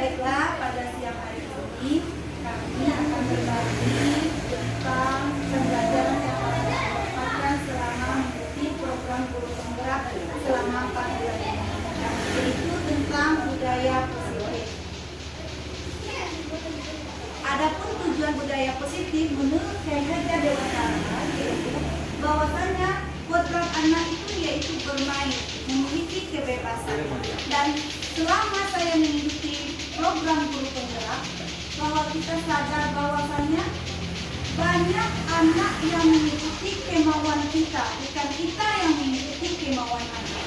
Baiklah, pada siang hari ini kami akan berbagi tentang pembelajaran yang akan didapatkan selama mengikuti program guru penggerak selama 4 bulan ini, yaitu tentang budaya positif. Adapun tujuan budaya positif menurut Kemdikbud Dewan Karangan yaitu bahwasanya program anak itu yaitu bermain, memiliki kebebasan. Dan selama saya mengikuti program guru penggerak, bahwa kita sadar bahwasanya banyak anak yang mengikuti kemauan kita, bukan kita yang mengikuti kemauan anak.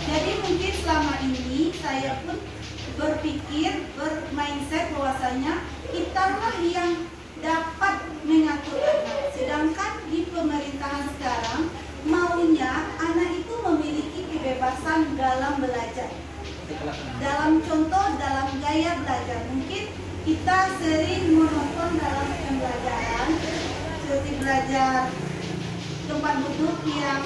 Jadi mungkin selama ini saya pun berpikir, bermindset bahwasanya kitalah yang dapat mengatur anak. Sedangkan di pemerintahan sekarang maunya anak itu memiliki kebebasan dalam belajar. Dalam contoh, dalam gaya belajar. Mungkin kita sering menonton dalam pembelajaran seperti belajar tempat duduk yang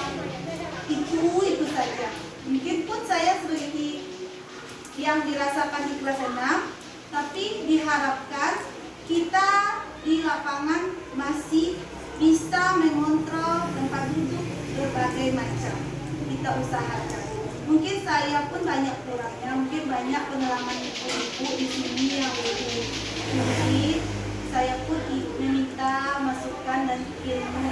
itu saja. Mungkin pun saya seperti yang dirasakan di kelas 6, tapi diharapkan kita di lapangan masih bisa mengontrol tempat duduk berbagai macam. Kita usahakan. Mungkin saya pun banyak kurangnya, mungkin banyak pengalaman ibu-ibu di sini yang lebih mungkin saya pun meminta masukan dan ilmu.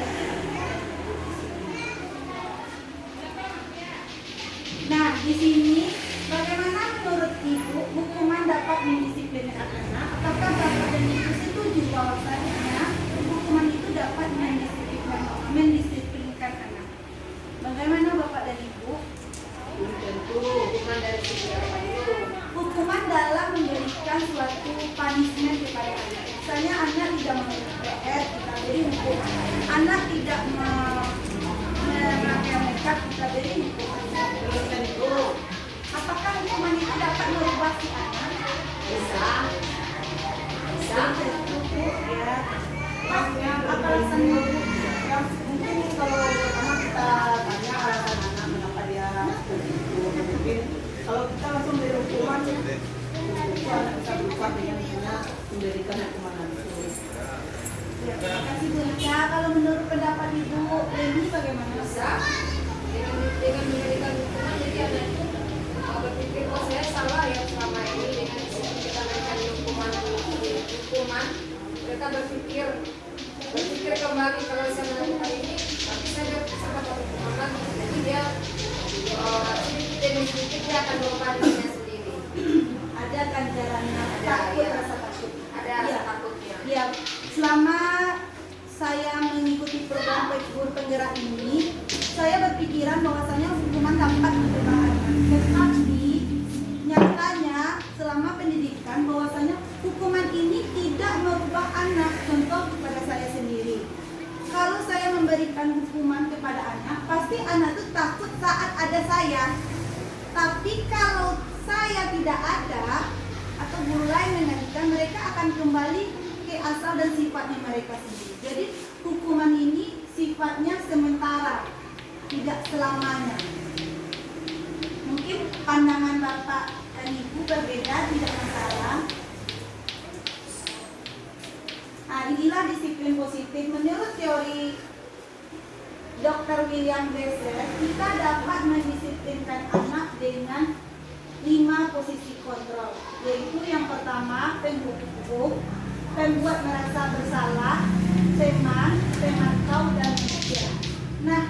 Nah, di sini bagaimana menurut ibu hukuman dapat mendisiplinkan anak? Apakah bapak dan ibu setuju bahwasanya hukuman itu dapat mendisiplinkan anak? Bagaimana bapak dan ibu? Tentu hukuman dari segi apa itu? Hukuman dalam memberikan suatu punishment kepada anak. Misalnya anak tidak memenuhi PR, kita beri hukuman. Anak tidak memakai makeup, kita beri hukuman. Tentu Apakah hukuman itu dapat merubah si anak? bisa. Tentu ya. Apa alasannya? Ya, mungkin kalau pertama kita tanya alasan anak mengapa dia seperti itu. Mungkin kalau kita langsung beri hukuman, itu anak bisa berubah dengan memberikan hukuman itu. Ya, terima kasih Bu Rika. Kalau menurut pendapat Ibu Leni bagaimana? Bisa dengan memberikan hukuman, jadi anak itu berpikir oh saya salah ya selama ini dengan kita berikan hukuman mereka berpikir kembali kalau saya melakukan ini tapi saya bisa dapat hukuman lagi, jadi dia sedikit demi sedikit dia akan berubah dirinya sendiri. Ada ganjarannya, takut, rasa takut. Ada rasa takutnya. Ya, selama saya mengikuti program guru penggerak ini, saya berpikiran bahwasanya hukuman dapat merubah anak. Tetapi nyatanya selama pendidikan bahwasanya hukuman ini tidak merubah anak. Contoh kepada saya sendiri. Kalau saya memberikan hukuman kepada anak, pasti anak itu takut saat ada saya. Tapi kalau saya tidak ada atau guru lain mengajarkan, mereka akan kembali ke asal dan sifatnya mereka sendiri. Jadi hukuman ini sifatnya sementara, tidak selamanya. Mungkin pandangan bapak dan ibu berbeda, tidak masalah. Nah, inilah disiplin positif. Menurut teori Dr. William Glasser, kita dapat mendisiplinkan anak dengan 5 posisi kontrol, yaitu yang pertama penghukum, pembuat merasa bersalah, teman, pemantau, dan pengajar. Nah,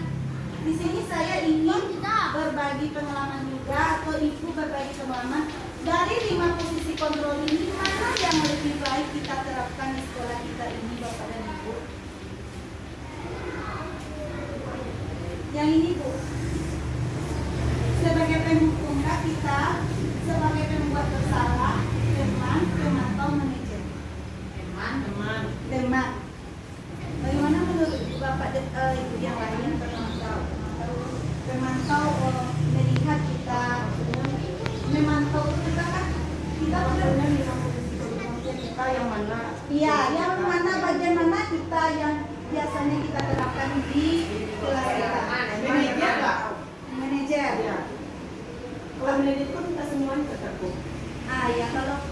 di sini saya ingin berbagi pengalaman juga, atau ibu berbagi pengalaman dari 5 posisi kontrol ini, mana yang lebih baik kita terapkan di sekolah kita ini, bapak dan ibu? Yang ini Bu, sebagai penghukum kita, sebagai pembuat bersalah, teman, pemantau, manajer. Teman. Bagaimana menurut bapak dan ibu yang lain? Pemantau melihat kita, memantau kita kan kita benar-benar di Kita yang mana? Iya, yang mana bagian mana kita yang biasanya kita terapkan di kelas kita. Manajer nggak? Manajer. Ya. Kalau manajer pun kita semua tergabung. Ah ya, kalau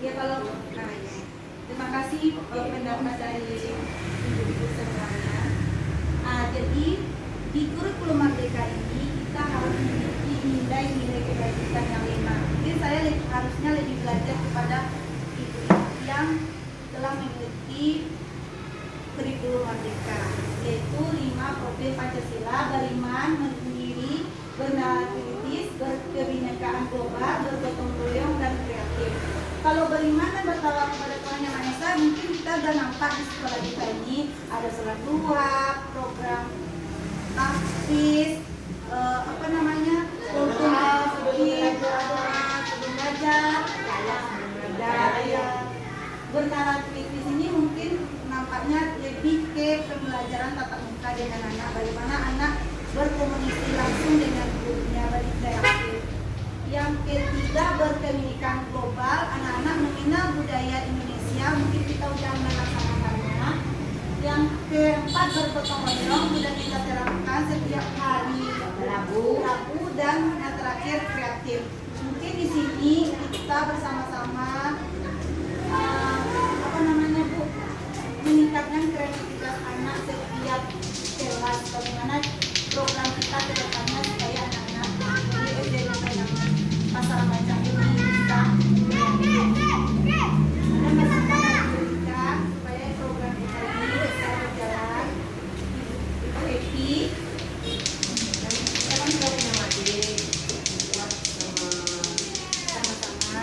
Ya kalau terima kasih pendapat dari ibu-ibu semuanya. Jadi di kurikulum Merdeka ini kita harus memiliki nilai-nilai kebajikan yang 5. Jadi saya harusnya lebih belajar kepada ibu-ibu yang telah memiliki kurikulum Merdeka, yaitu 5 profil Pancasila: beriman, mandiri, bernalar kritis, berkebinekaan global, bergotong royong, dan kreatif. Kalau beriman dan bertawakal kepada Tuhan Yang Maha Esa, mungkin kita sudah nampak di sekolah kita ini ada sholat duha, program aktif, kultur sebelum belajar, bernalar kritis ini mungkin nampaknya lebih ke pembelajaran tatap muka dengan anak, bagaimana anak berkomunikasi langsung dengan gurunya, berinteraktif. Yang ketiga, berkebinekaan global, anak-anak mengenal budaya Indonesia, mungkin kita sudah melaksanakannya. Yang keempat, bergotong royong, sudah kita terapkan setiap hari Rabu, dan yang terakhir kreatif. Mungkin di sini kita bersama-sama Bu, meningkatkan kreativitas anak setiap kelas, bagaimana program kita ke depannya supaya anak-anak di SD dan pasar baca ini bisa ada masukan kita supaya program kita ini bisa berjalan. Ibu Evi dan kita kan sudah punya materi buat sama-sama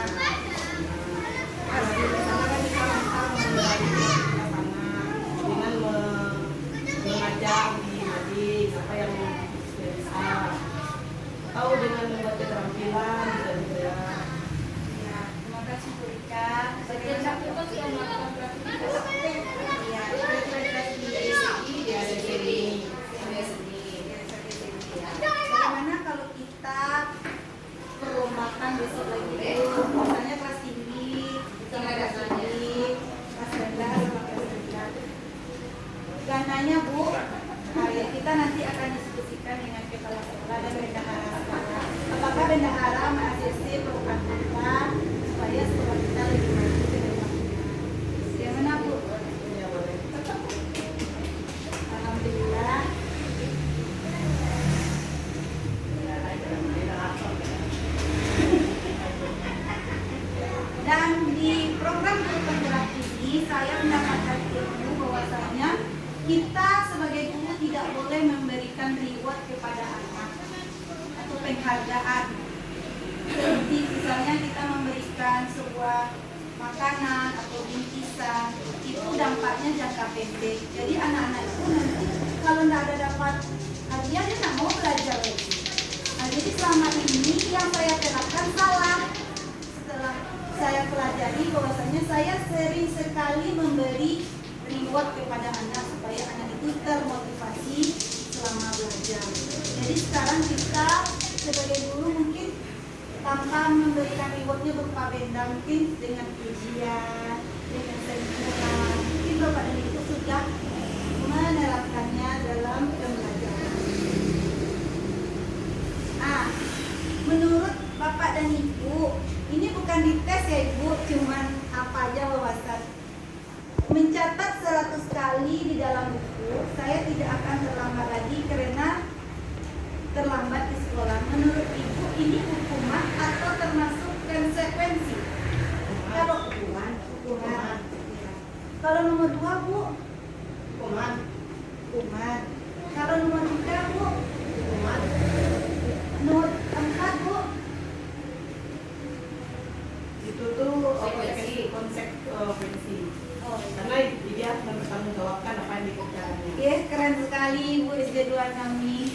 mengajak adik apa yang bisa, atau dengan membuat keterampilan bisa. Ya, terima kasih Bu Rika. Bagian satu itu sih yang melakukan kreativitas. Iya, kreativitas di SDI di sini. Bagaimana kalau kita perlombakan besok lagi itu, misalnya kelas tinggi, kelas tinggi, kelas rendah sama kelas rendah. Gananya Bu, kita nanti akan diskusikan dengan kepala sekolah dan bendahara sekolah. Apakah bendahara ACC perlukan kita supaya sekolah kita lebih maju ke depannya? Bagaimana Bu? Ya, boleh. Alhamdulillah. Dan di program guru penggerak ini saya mendapatkan ilmu bahwasanya kita sebagai guru tidak boleh memberikan reward kepada anak atau penghargaan. Seperti misalnya kita memberikan sebuah makanan atau bingkisan, itu dampaknya jangka pendek. Jadi anak-anak itu nanti kalau tidak ada dapat hadiah dia tidak mau belajar lagi. Nah, jadi selama ini yang saya terapkan salah. Setelah saya pelajari bahwasanya saya sering sekali memberi reward kepada anak supaya anak itu termotivasi selama belajar. Jadi sekarang kita sebagai guru mungkin tanpa memberikan rewardnya berupa benda, mungkin dengan ujian, dengan seminar, mungkin Bapak dan Ibu sudah menerapkannya dalam pembelajaran. Menurut Bapak dan Ibu, ini bukan dites ya Ibu, cuman apa aja wawasan. Mencatat 100 kali di dalam buku, saya tidak akan terlambat lagi karena terlambat di sekolah. Menurut Ibu ini hukuman atau termasuk konsekuensi? Kalau hukuman. Ya. Kalau nomor 2 Bu? Hukuman. Kalau nomor 3 Bu? Hukuman. Nomor 4 Bu? Itu tuh konsekuensi. Karena dia mempertanggungjawabkan apa yang dikerjakannya. Oke, keren sekali Bu SD2 kami.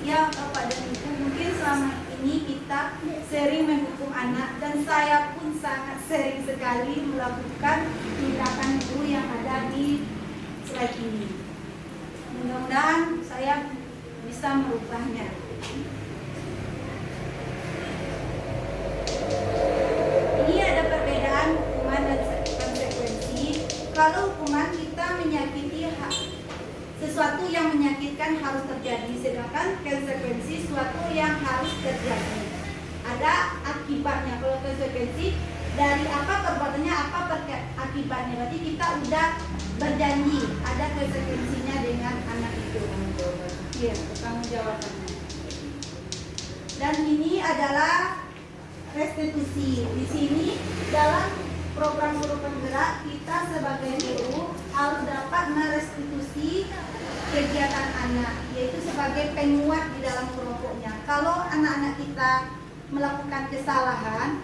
Ya Bapak dan Ibu, mungkin selama ini kita sering menghukum anak dan saya pun sangat sering sekali melakukan tindakan guru yang ada di slide ini. Mudah-mudahan saya bisa merubahnya. Ini ada perbedaan hukuman dan konsekuensi. Kalau hukuman kita menyakiti sesuatu yang menyakitkan harus terjadi, sedangkan konsekuensi sesuatu yang harus terjadi. Ada akibatnya. Kalau konsekuensi dari apa perbuatannya, apa akibatnya. Berarti kita udah berjanji, ada konsekuensinya dengan anak itu. Iya, bertanggung jawabannya. Dan ini adalah restitusi. Di sini dalam program guru penggerak kita sebagai guru harus dapat merestitusi kegiatan anak, yaitu sebagai penguat di dalam kelompoknya. Kalau anak-anak kita melakukan kesalahan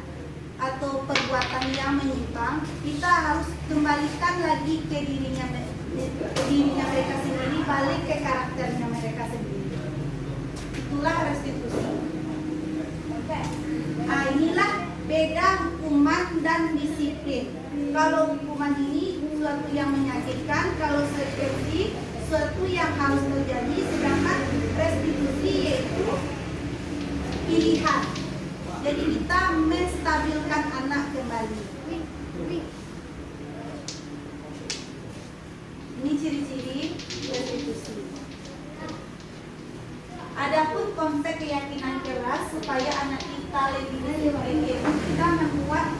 atau perbuatan yang menyimpang, kita harus kembalikan lagi ke dirinya mereka sendiri, balik ke karakternya mereka sendiri. Itulah restitusi. Oke. Nah, inilah beda hukuman dan disiplin. Kalau hukuman ini suatu yang menyakitkan, kalau seperti suatu yang harus terjadi, sedangkan restitusi yaitu pilihan. Jadi kita menstabilkan anak kembali. Ini ciri-ciri restitusi. Adapun konsep keyakinan keras supaya anak kita lebih baik, kita membuat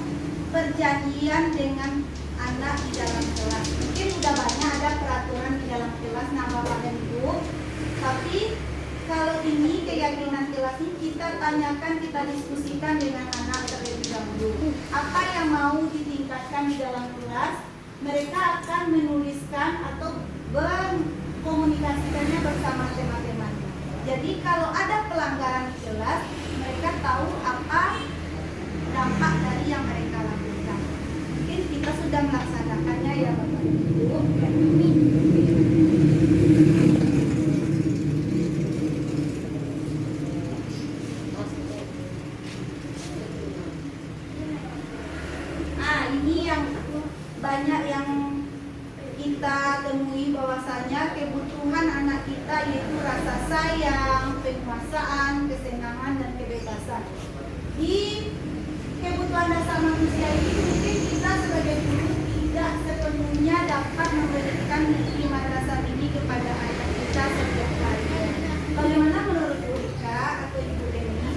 perjanjian dengan anak di dalam kelas. Mungkin sudah banyak ada peraturan di dalam kelas nama Bapak dan Ibu, tapi kalau ini keyakinan kelas ini kita tanyakan, kita diskusikan dengan anak terlebih dahulu. Apa yang mau ditingkatkan di dalam kelas, mereka akan menuliskan atau berkomunikasikannya bersama teman-temannya. Jadi kalau ada pelanggaran di kelas, mereka tahu apa dampak dari yang mereka lakukan. Mungkin kita sudah melaksanakannya ya Bapak Ibu. Ini yang banyak yang kita temui, bahwasanya kebutuhan anak kita yaitu rasa sayang, penguasaan, kesenangan, dan kebebasan. Di kebutuhan dasar manusia ini mungkin kita sebagai guru tidak sepenuhnya dapat memberikan lima dasar ini kepada anak kita setiap hari. Bagaimana menurut Bu Rika atau Ibu Deni?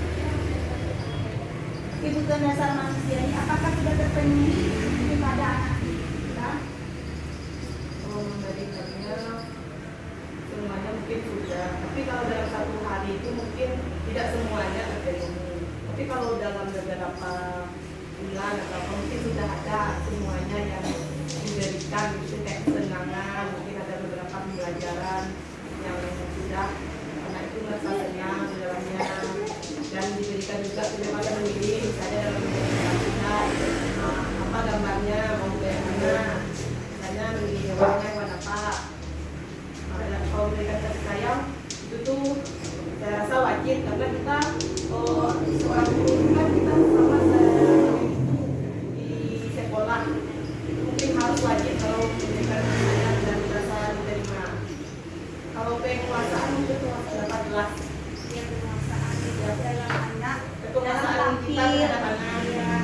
Kebutuhan dasar manusia ini apakah sudah terpenuhi kepada anak kita? Memberikannya semuanya mungkin sudah, tapi kalau dalam satu hari itu mungkin tidak semuanya terpenuhi. Tapi kalau dalam beberapa bulan atau mungkin sudah ada semuanya yang diberikan, gitu kayak kesenangan, mungkin ada beberapa pembelajaran yang sudah anak itu merasa senang di dalamnya, dan diberikan juga kebebasan memilih, misalnya dalam apa gambarnya, mau kayak mana, misalnya memilih warnanya warna apa. Kalau memberikan kasih sayang itu tuh saya rasa wajib, karena kita seorang guru kan kita sama di sekolah mungkin harus wajib kalau memberikan kasih sayang dan rasa diterima. Kalau penguasaan itu dapat jelas. Ya, penguasaan dalam anak, Penguasaan kita terhadap anak. Ya.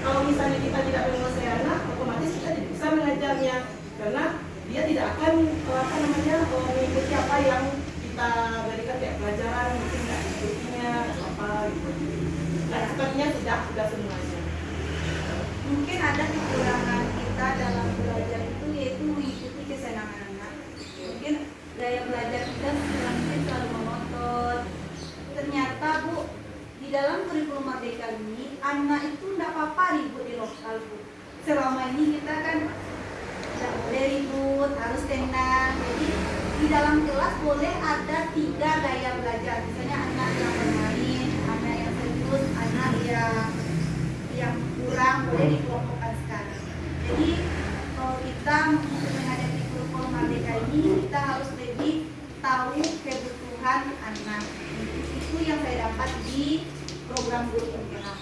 Kalau misalnya kita tidak menguasai anak, otomatis kita tidak bisa mengajarnya, karena dia tidak akan mengikuti apa yang kita berikan kayak pelajaran, mungkin tidak ikutinya apa gitu. Nah, sepertinya sudah semuanya. mungkin ada kekurangan kita dalam belajar itu yaitu mengikuti kesenangan anak. Mungkin gaya belajar kita mungkin selalu monoton. Ternyata Bu, di dalam kurikulum Merdeka ini anak itu tidak apa-apa ribut di lokal Bu. Selama ini kita kan tidak boleh ribut, harus tenang. Jadi di dalam kelas boleh ada 3 gaya belajar. Misalnya anak yang bermain, anak yang serius, anak yang kurang boleh dikelompokkan sekarang. Jadi kalau kita untuk menghadapi kurikulum Merdeka ini, kita harus lebih tahu kebutuhan anak. Itu yang saya dapat di program guru penggerak.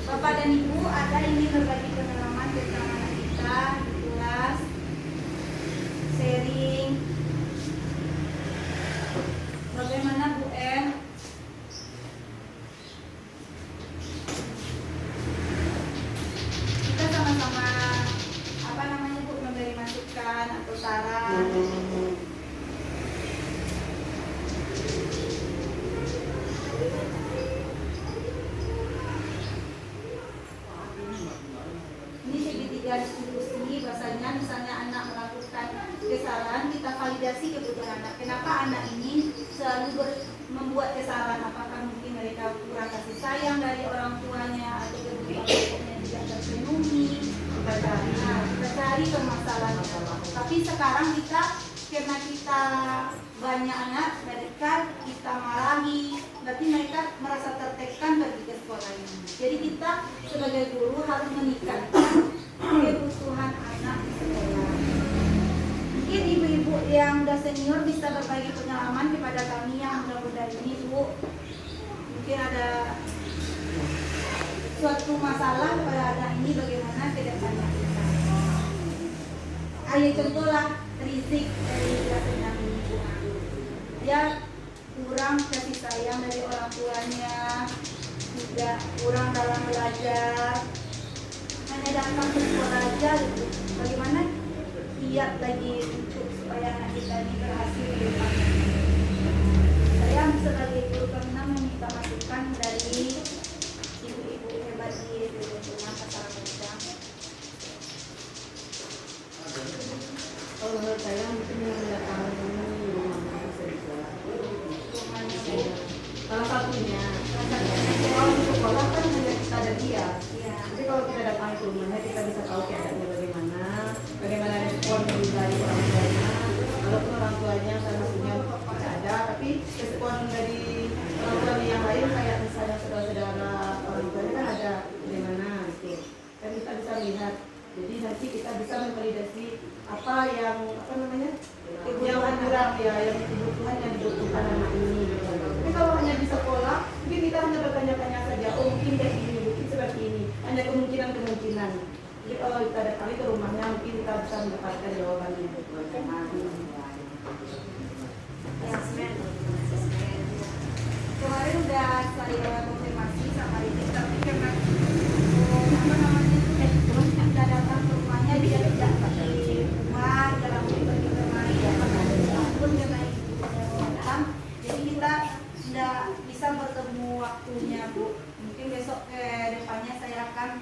Bapak dan Ibu ada ini berbagi pengalaman tentang anak kita di kelas, sharing. Bagaimana Bu M? Kita sama-sama Bu, memberi masukan atau saran. kesalahan, kita validasi kebutuhan anak. Kenapa anak ini selalu membuat kesalahan? Apakah mungkin mereka kurang kasih sayang dari orang tuanya atau kebutuhan pokoknya tidak terpenuhi? Kita cari permasalahan. Tapi sekarang karena kita banyak anak, mereka kita marahi, berarti mereka merasa tertekan pergi ke sekolah ini. Jadi kita sebagai guru harus meningkatkan kebutuhan anak di sekolah. Mungkin ibu-ibu yang udah senior bisa berbagi pengalaman kepada kami yang muda-muda ini, Bu. Mungkin ada suatu masalah pada anak ini, bagaimana ke depannya kita. Ayo contohlah Rizik dari kelas 6 ini. Dia kurang kasih sayang dari orang tuanya, juga kurang dalam belajar, hanya datang ke sekolah aja gitu. Bagaimana giat lagi untuk supaya anak kita ini berhasil di depannya. Saya sebagai guru ke-6 meminta masukan dari ibu-ibu hebat di rumah Pasar Muda. Kalau menurut saya mungkin yang mendatangi rumah sekolah. Salah satunya, kalau di sekolah kan hanya kita ada dia. Iya. Tapi kalau kita datang ke rumahnya, kita bisa tahu keadaannya bagaimana respon dari orang tuanya. Walaupun orang tuanya sama punya tidak ada, tapi respon dari orang tua yang lain kayak misalnya saudara-saudara orang tuanya kan ada bagaimana gitu. Kan kita bisa lihat. Jadi nanti kita bisa memvalidasi apa yang yang kurang ya, yang kebutuhan yang dibutuhkan anak ini. Tapi kalau hanya di sekolah, mungkin kita hanya bertanya-tanya saja, oh mungkin kayak gini, mungkin seperti ini, hanya kemungkinan. Jadi kalau kita datang ke rumahnya, mungkin kita bisa mendapatkan jawaban itu. Kemarin udah saya konfirmasi sama Rizik, tapi karena kita datang ke rumahnya, dia tidak di rumah, dalam pergi bermain, pun karena ibunya datang, jadi kita tidak bisa bertemu waktunya, Bu. Mungkin besok ke depannya saya akan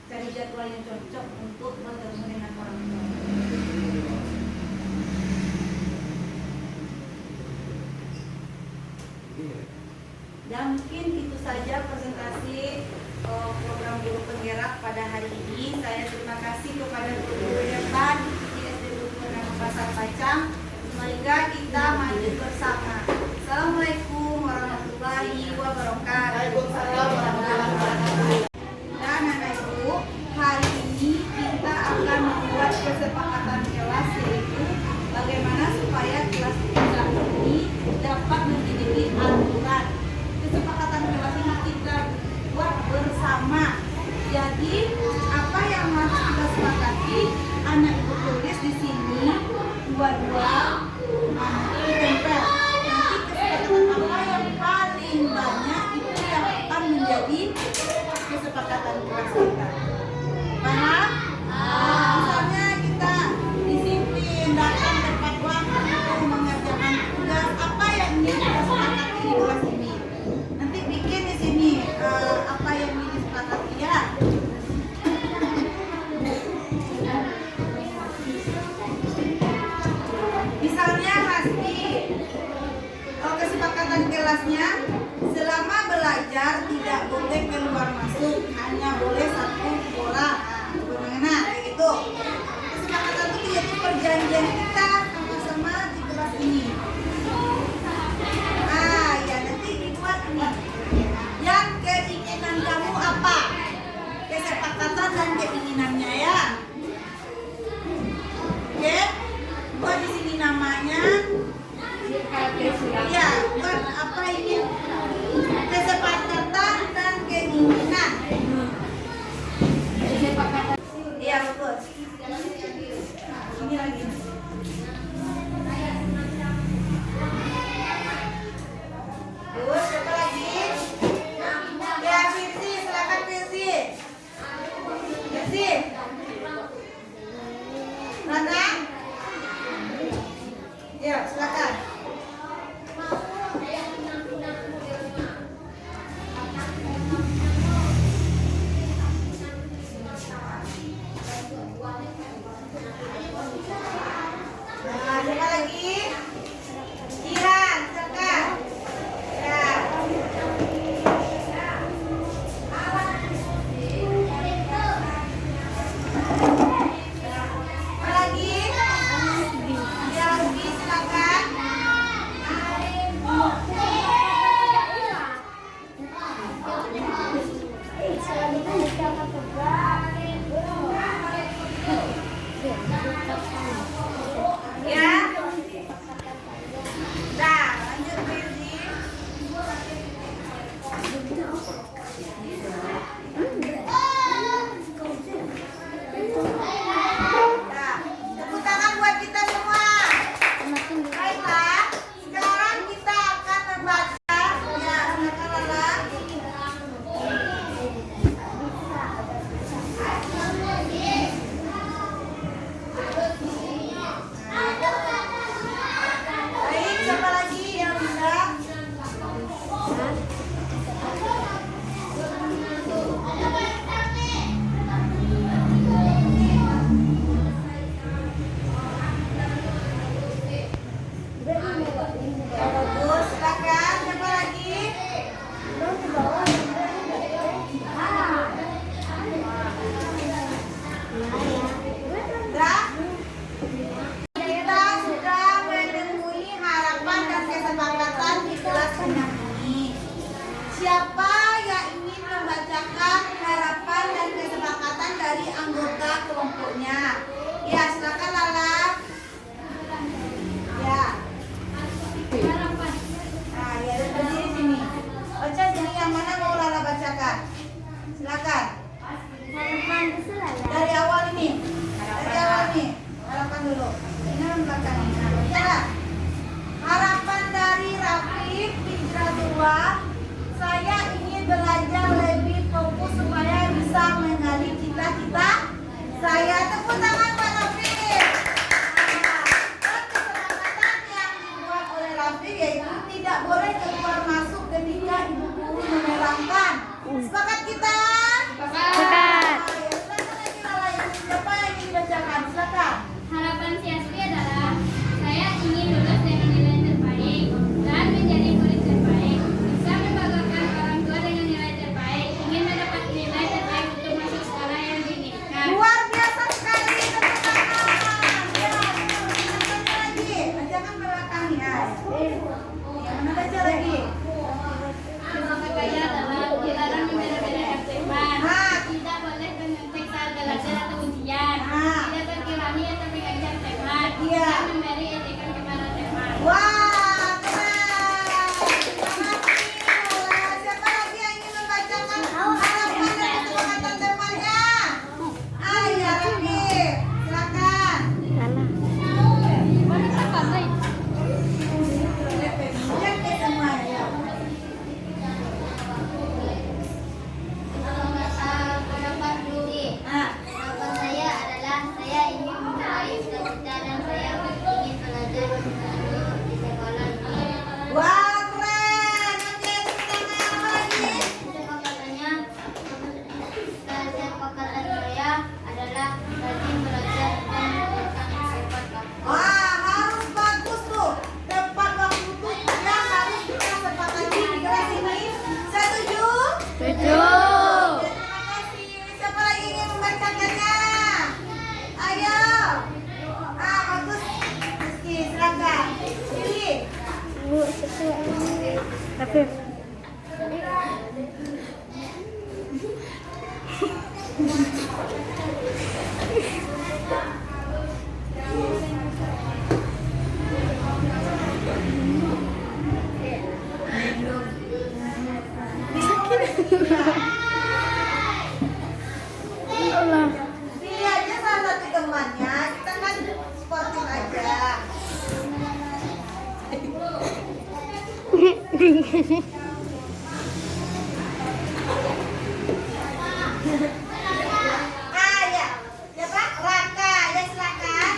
cari jadwal yang cocok untuk bertemu dengan orang tua. Dan mungkin itu saja presentasi program guru penggerak pada hari ini. Saya terima kasih kepada guru hebat di SD Guru Pasar Pacang. Semoga kita maju bersama. Assalamualaikum warahmatullahi wabarakatuh. Waalaikumsalam warahmatullahi wabarakatuh. Dan anak ibu, hari ini kita akan membuat kesepakatan kelas, yaitu bagaimana supaya kelas kita ini dapat memiliki aturan. Kesepakatan kelas ini kita buat bersama. Jadi apa yang harus kita sepakati, anak ibu tulis di sini dua-dua ditempel. Nanti kesepakatan apa yang paling banyak itu yang akan menjadi kesepakatan kelas kita. Paham? Misalnya kita disiplin, datang tepat waktu, mengerjakan tugas, apa yang ingin kita sepakati di kelas ini. Nanti bikin di sini apa yang ingin disepakati ya. Misalnya Hasbi, kesepakatan kelasnya selama belajar tidak boleh keluar masuk, hanya boleh satu orang. Bagaimana kayak gitu? Kesepakatan itu yaitu perjanjian kita sama-sama di kelas ini. Ya nanti dibuat nih. Yang keinginan kamu apa? Kesepakatan dan keinginannya ya. Oke? Buat di sini namanya. Ya, buat apa ini? Kesepakatan dan keinginan. Kesepakatan. Iya betul. Ini lagi. Terus siapa lagi? Ya Firsi, silakan Firsi. Firsi. Mana? Ya silakan. kelompoknya. Ya, silakan Lala. Ya. Nah, ya berdiri sini. Baca sini yang mana mau Lala bacakan? Silakan. Dari awal ini. Dari awal ini. Harapan dulu. Ini belakang ini. Nah, bacalah. Harapan dari Rafiq Hijratullah. Saya ingin belajar lebih fokus supaya bisa menggali cita-cita saya. Tepuk tangan Pak Rafiq. Dan kesepakatan yang dibuat oleh Rafiq yaitu tidak boleh keluar masuk ketika ibu guru menerangkan. Sepakat kita? Sepakat. Ya, silakan lagi Lala. Siapa yang ingin dibacakan? Silakan. Harapan si Asri adalah saya ingin lulus dengan nilai terbaik dan menjadi murid terbaik, bisa membanggakan orang tua dengan nilai terbaik, ingin mendapat nilai terbaik untuk masuk sekolah yang diinginkan. Luar biasa sekali. Tepuk tangan. Ya, silakan lagi. Bacakan belakang ya. Yang mana baca lagi? Harapan saya adalah dilarang membeda-bedakan teman, Nah. tidak boleh menyontek saat belajar atau ujian, Nah. tidak terkirani atau mengajar teman, Iya. dan memberi etika kepada teman. Wah, keren. Terima kasih, Lola. Siapa lagi yang ingin membacakan harapan dan kesepakatan temannya? Ayo, Raffi. Silakan. Lihat deh semuanya. Harapan Rudy. Nah, Harapan saya adalah saya ingin meraih cita-cita dan saya ingin belajar di sekolah ini. wah, keren. Oke, tepuk tangan. Apa lagi? Kesepakatannya, kesepakatan saya adalah rajin belajar dan menjaga sifat waktu. Wah, harus bagus tuh. Tepat waktu tuh yang harus kita sepakati di kelas ini. Setuju? Setuju. Terima kasih. Siapa lagi ingin membacakannya? Ayo. Bagus. Rizky, silakan. Pilih. Pilih aja salah satu temannya. Kita kan sportif aja. Ya. Siapa? Raka. Ya, silakan.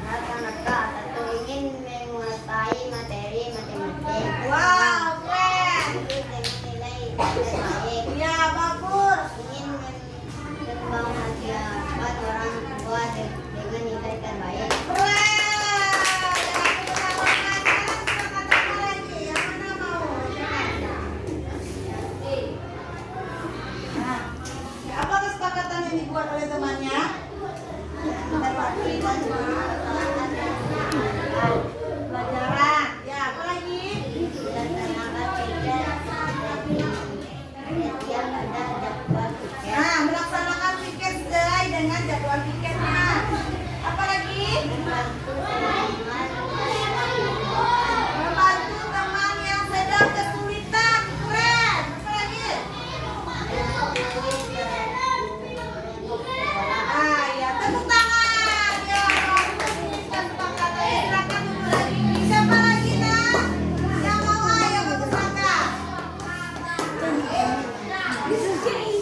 Rata-rata satu ingin menguasai materi matematik. Wow, keren. Dengan nilai terbaik. Ya, bagus. Ingin membahagiakan orang tua dengan nilai terbaik. Keren. Apa lagi? Yang mana mau? Nah, apa kesepakatan yang dibuat oleh temannya? Pelajaran. Ya, apa lagi? Nah, melaksanakan piket sesuai dengan jadwal piketnya. Apa lagi? Membantu teman yang sedang kesulitan. Keren. Apa lagi? Ya, tepuk tangan. Ya, bagus. Kesepakatan. Silakan dulu lagi. Siapa lagi, Nak? Yang mau ayo bagus Raka.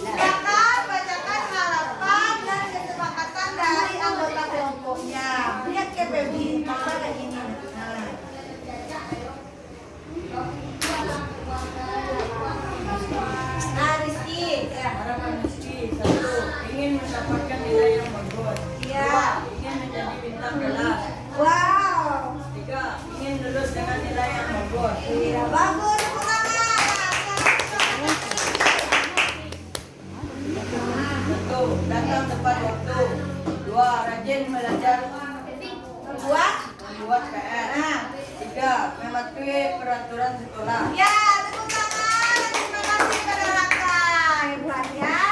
Silakan bacakan harapan dan kesepakatan dari anggota kelompoknya. Lihat ke Feby, apa kayak gini. Nah, Rizky. Ya. Harapan Rizky, satu, ingin mendapatkan nilai yang bagus. Iya. Dua, ingin menjadi bintang kelas. Wow. Tiga, ingin lulus dengan nilai yang bagus. Iya, bagus. Tepuk tangan. Satu, datang tepat waktu. Dua, rajin belajar. Dua. Membuat PR. Nah. Tiga, mematuhi peraturan sekolah. Ya, tepuk tangan. Terima kasih kepada Raka. Hebat ya.